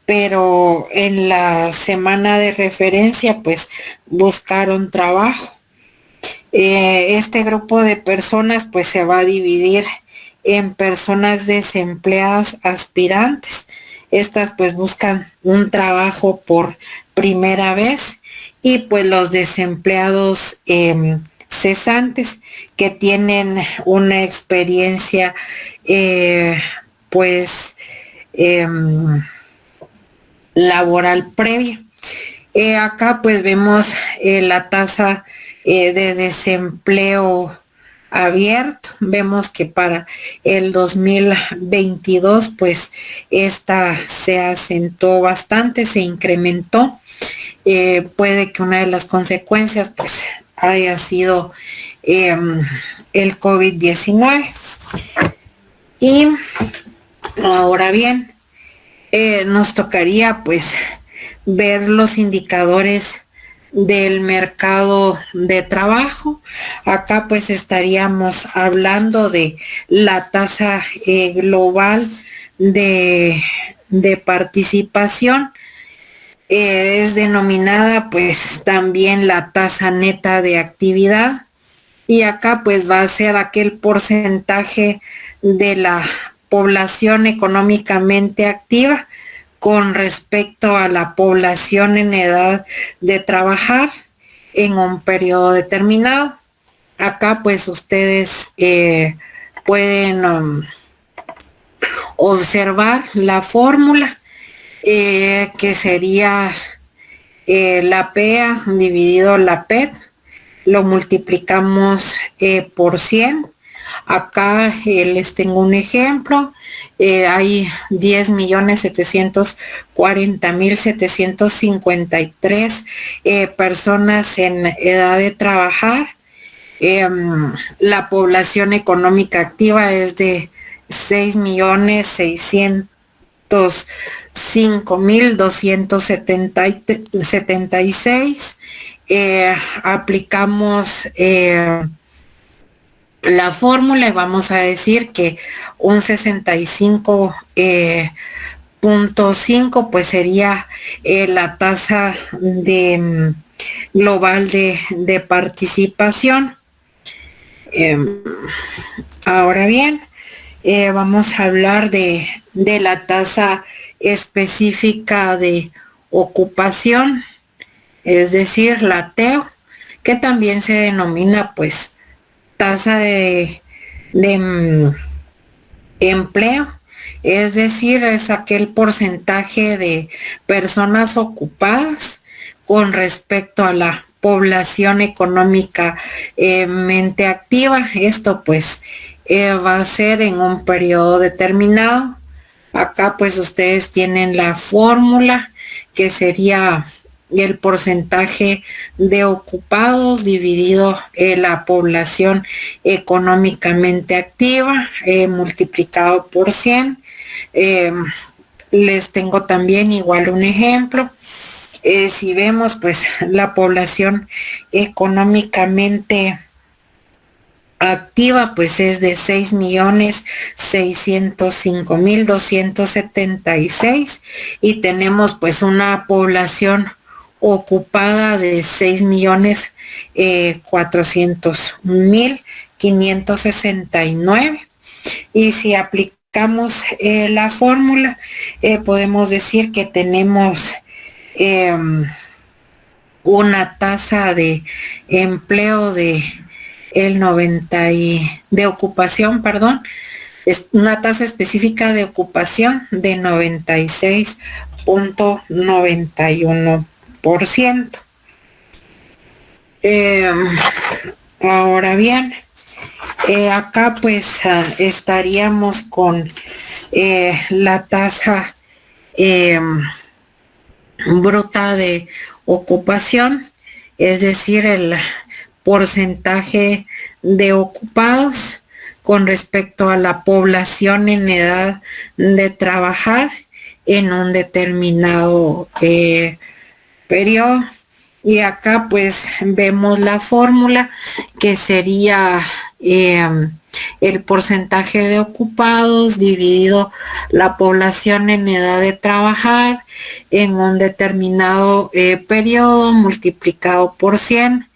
S1: pero en la semana de referencia pues buscaron trabajo. Este grupo de personas pues se va a dividir en personas desempleadas aspirantes. Estas pues buscan un trabajo por primera vez, y pues los desempleados cesantes que tienen una experiencia pues laboral previa. Acá pues vemos la tasa de desempleo abierto. Vemos que para el 2022 pues esta se acentuó bastante, se incrementó. Puede que una de las consecuencias pues haya sido el COVID-19. Y ahora bien, nos tocaría pues ver los indicadores del mercado de trabajo. Acá pues estaríamos hablando de la tasa global de participación. Es denominada pues también la tasa neta de actividad, y acá pues va a ser aquel porcentaje de la población económicamente activa con respecto a la población en edad de trabajar en un periodo determinado. Acá pues ustedes pueden observar la fórmula que sería la PEA dividido la PET, lo multiplicamos por 100. Acá les tengo un ejemplo. Hay 10.740.753 personas en edad de trabajar. La población económica activa es de 6.605.276. Aplicamos la fórmula y vamos a decir que un 65.5 pues sería la tasa de global de participación. Ahora bien, vamos a hablar de la tasa específica de ocupación, es decir, la TEO, que también se denomina pues tasa de empleo, es decir, es aquel porcentaje de personas ocupadas con respecto a la población económicamente activa. Esto pues va a ser en un periodo determinado. Acá pues ustedes tienen la fórmula que sería el porcentaje de ocupados dividido en la población económicamente activa multiplicado por 100. Les tengo también igual un ejemplo. Si vemos pues la población económicamente activa pues es de 6.605.276 y tenemos pues una población ocupada de 6.400.569 y si aplicamos la fórmula podemos decir que tenemos una tasa de empleo de ocupación, es una tasa específica de ocupación de 96.91%. Ahora bien, acá pues estaríamos con la tasa bruta de ocupación, es decir, el porcentaje de ocupados con respecto a la población en edad de trabajar en un determinado periodo. Y acá pues vemos la fórmula que sería el porcentaje de ocupados dividido la población en edad de trabajar en un determinado periodo multiplicado por 100.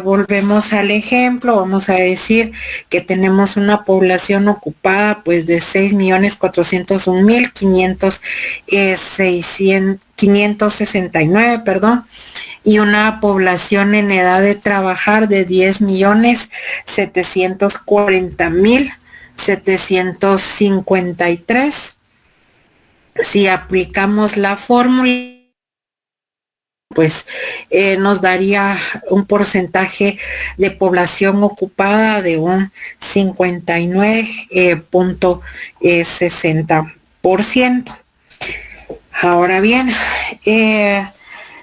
S1: Volvemos al ejemplo, vamos a decir que tenemos una población ocupada pues de 6.401.569, y una población en edad de trabajar de 10.740.753. Si aplicamos la fórmula, pues nos daría un porcentaje de población ocupada de un 59.60%. Ahora bien,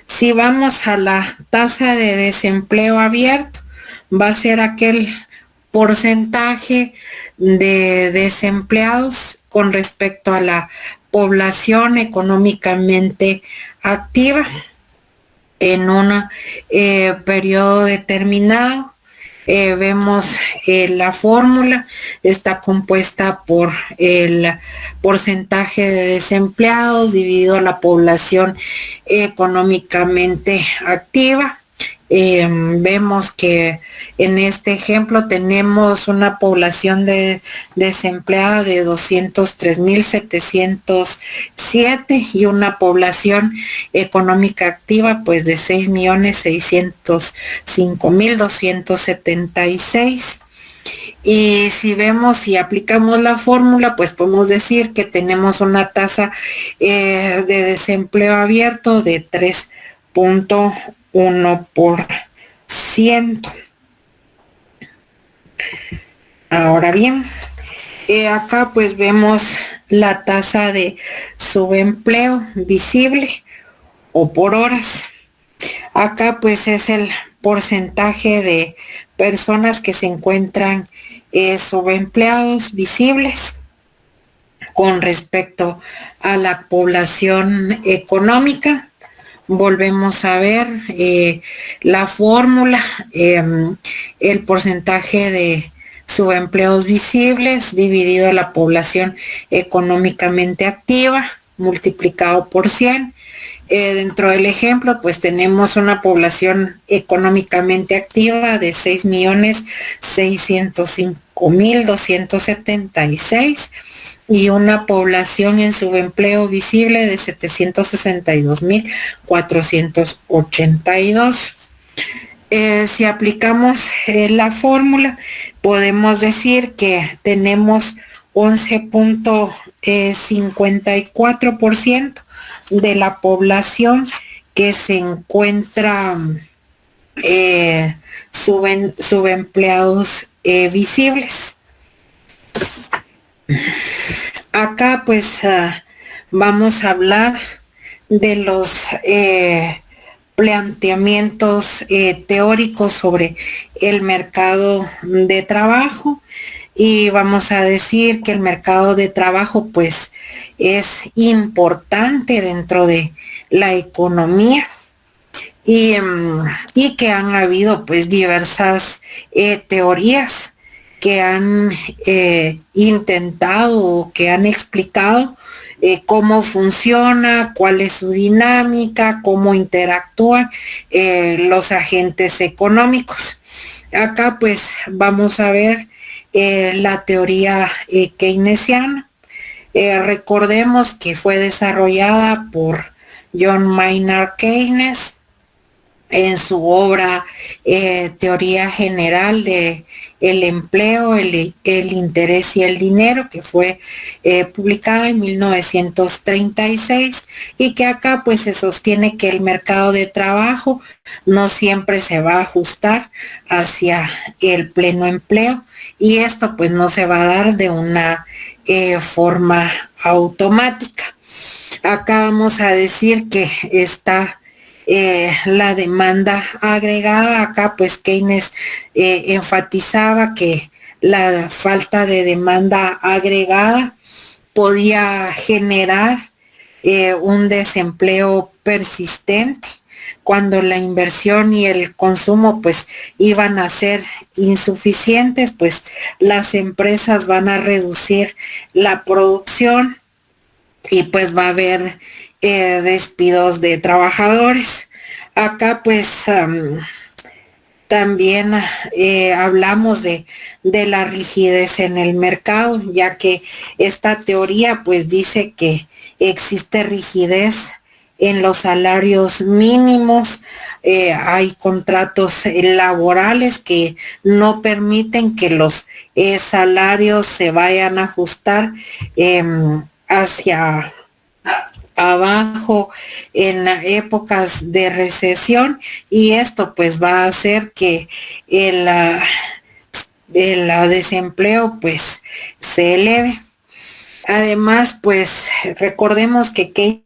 S1: si vamos a la tasa de desempleo abierto, va a ser aquel porcentaje de desempleados con respecto a la población económicamente activa en un periodo determinado. Vemos la fórmula, está compuesta por el porcentaje de desempleados dividido la población económicamente activa. Vemos que en este ejemplo tenemos una población desempleada de 203.707 y una población económica activa pues de 6.605.276. Y si vemos y aplicamos la fórmula, pues podemos decir que tenemos una tasa de desempleo abierto de 3.1%. Ahora bien, acá pues vemos la tasa de subempleo visible o por horas. Acá pues es el porcentaje de personas que se encuentran subempleados visibles con respecto a la población económica. Volvemos a ver la fórmula, el porcentaje de subempleos visibles dividido la población económicamente activa multiplicado por 100. Dentro del ejemplo, pues tenemos una población económicamente activa de 6.605.276 y una población en subempleo visible de 762.482. Si aplicamos la fórmula, podemos decir que tenemos 11.54% de la población que se encuentra subempleados visibles. Acá pues vamos a hablar de los planteamientos teóricos sobre el mercado de trabajo, y vamos a decir que el mercado de trabajo pues es importante dentro de la economía, y que han habido pues diversas teorías que han intentado o que han explicado cómo funciona, cuál es su dinámica, cómo interactúan los agentes económicos. Acá pues vamos a ver la teoría keynesiana. Recordemos que fue desarrollada por John Maynard Keynes en su obra Teoría General de el Empleo, el Interés y el Dinero, que fue publicada en 1936, y que acá pues se sostiene que el mercado de trabajo no siempre se va a ajustar hacia el pleno empleo, y esto pues no se va a dar de una forma automática. Acá vamos a decir que está la demanda agregada. Acá pues Keynes enfatizaba que la falta de demanda agregada podía generar un desempleo persistente cuando la inversión y el consumo pues iban a ser insuficientes. Pues las empresas van a reducir la producción y pues va a haber despidos de trabajadores. Acá pues también hablamos de la rigidez en el mercado, ya que esta teoría pues dice que existe rigidez en los salarios mínimos. Hay contratos laborales que no permiten que los salarios se vayan a ajustar hacia abajo en épocas de recesión, y esto pues va a hacer que el desempleo pues se eleve. Además pues recordemos que Keynes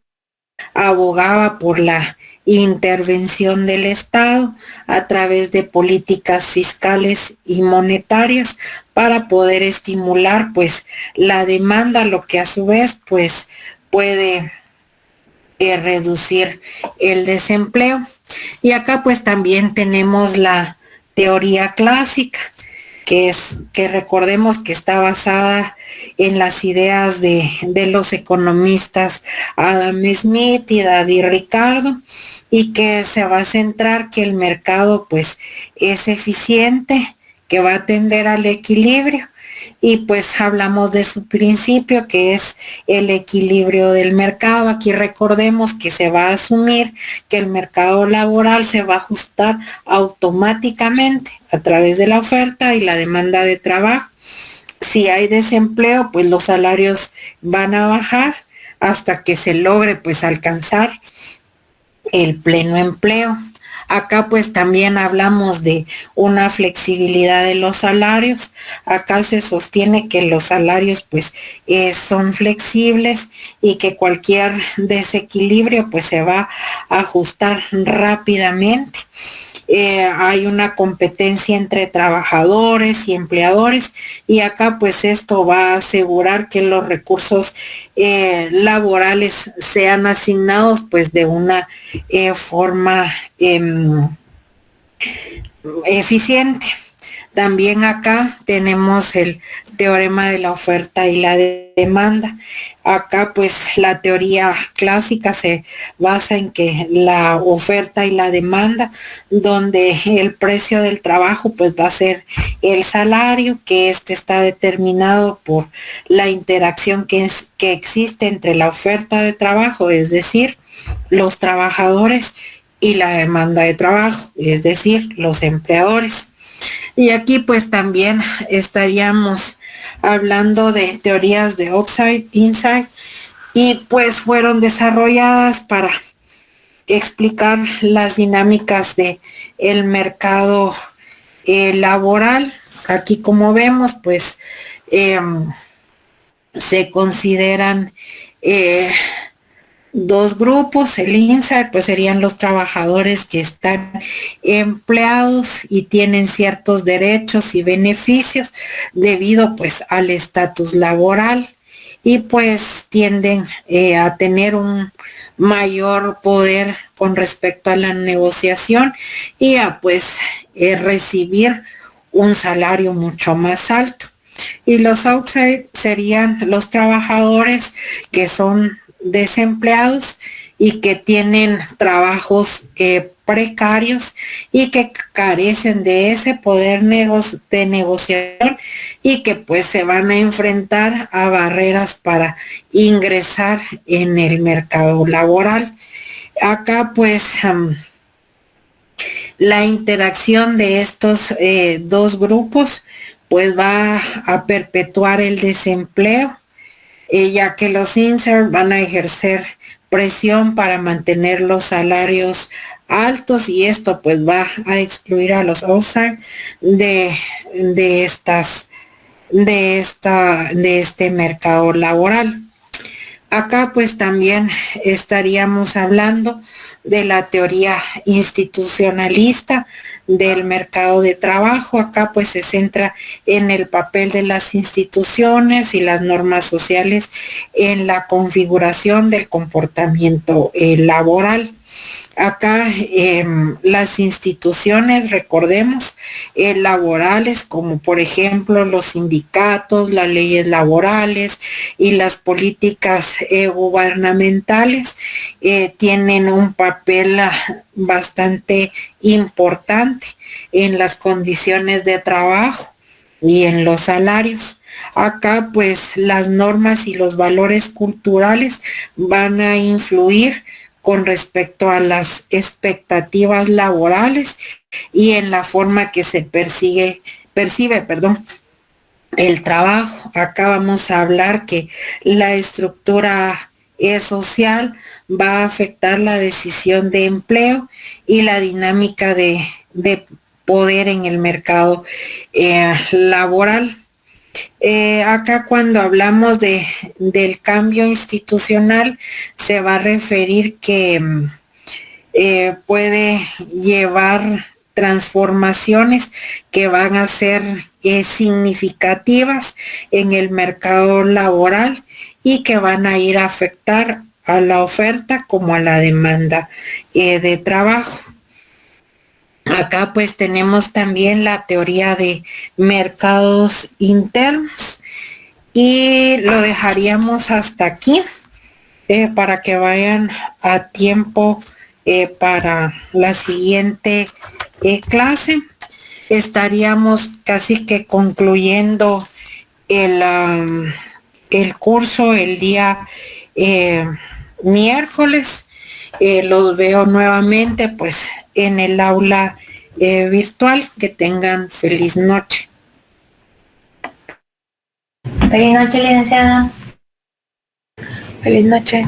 S1: abogaba por la intervención del Estado a través de políticas fiscales y monetarias para poder estimular pues la demanda, lo que a su vez pues puede reducir el desempleo. Y acá pues también tenemos la teoría clásica, que recordemos que está basada en las ideas de los economistas Adam Smith y David Ricardo, y que se va a centrar que el mercado pues es eficiente, que va a tender al equilibrio, y pues hablamos de su principio, que es el equilibrio del mercado. Aquí recordemos que se va a asumir que el mercado laboral se va a ajustar automáticamente a través de la oferta y la demanda de trabajo. Si hay desempleo, pues los salarios van a bajar hasta que se logre pues alcanzar el pleno empleo. Acá pues también hablamos de una flexibilidad de los salarios. Acá se sostiene que los salarios pues son flexibles, y que cualquier desequilibrio pues se va a ajustar rápidamente. Hay una competencia entre trabajadores y empleadores, y acá pues esto va a asegurar que los recursos laborales sean asignados pues de una forma eficiente. También acá tenemos el teorema de la oferta y la demanda. Acá pues la teoría clásica se basa en que la oferta y la demanda, donde el precio del trabajo pues va a ser el salario, que este está determinado por la interacción que existe entre la oferta de trabajo, es decir, los trabajadores, y la demanda de trabajo, es decir, los empleadores. Y aquí pues también estaríamos hablando de teorías de outside, inside, y pues fueron desarrolladas para explicar las dinámicas de el mercado laboral. Aquí como vemos, pues se consideran dos grupos. El inside pues serían los trabajadores que están empleados y tienen ciertos derechos y beneficios debido pues al estatus laboral y pues tienden a tener un mayor poder con respecto a la negociación y a pues recibir un salario mucho más alto. Y los outside serían los trabajadores que son desempleados y que tienen trabajos precarios y que carecen de ese poder de negociación y que pues se van a enfrentar a barreras para ingresar en el mercado laboral. Acá pues la interacción de estos dos grupos pues va a perpetuar el desempleo, ya que los insert van a ejercer presión para mantener los salarios altos y esto pues va a excluir a los outside de este mercado laboral. Acá pues también estaríamos hablando de la teoría institucionalista del mercado de trabajo. Acá pues se centra en el papel de las instituciones y las normas sociales en la configuración del comportamiento laboral. Acá las instituciones, recordemos, laborales, como por ejemplo los sindicatos, las leyes laborales y las políticas gubernamentales, tienen un papel bastante importante en las condiciones de trabajo y en los salarios. Acá pues las normas y los valores culturales van a influir con respecto a las expectativas laborales y en la forma que se percibe, el trabajo. Acá vamos a hablar que la estructura social va a afectar la decisión de empleo y la dinámica de poder en el mercado laboral. Acá cuando hablamos del cambio institucional se va a referir que puede llevar transformaciones que van a ser significativas en el mercado laboral y que van a ir a afectar a la oferta como a la demanda de trabajo. Acá pues tenemos también la teoría de mercados internos y lo dejaríamos hasta aquí para que vayan a tiempo para la siguiente clase. Estaríamos casi que concluyendo el curso el día miércoles. Los veo nuevamente pues en el aula virtual. Que tengan feliz noche.
S2: Feliz noche, licenciada.
S1: Feliz noche.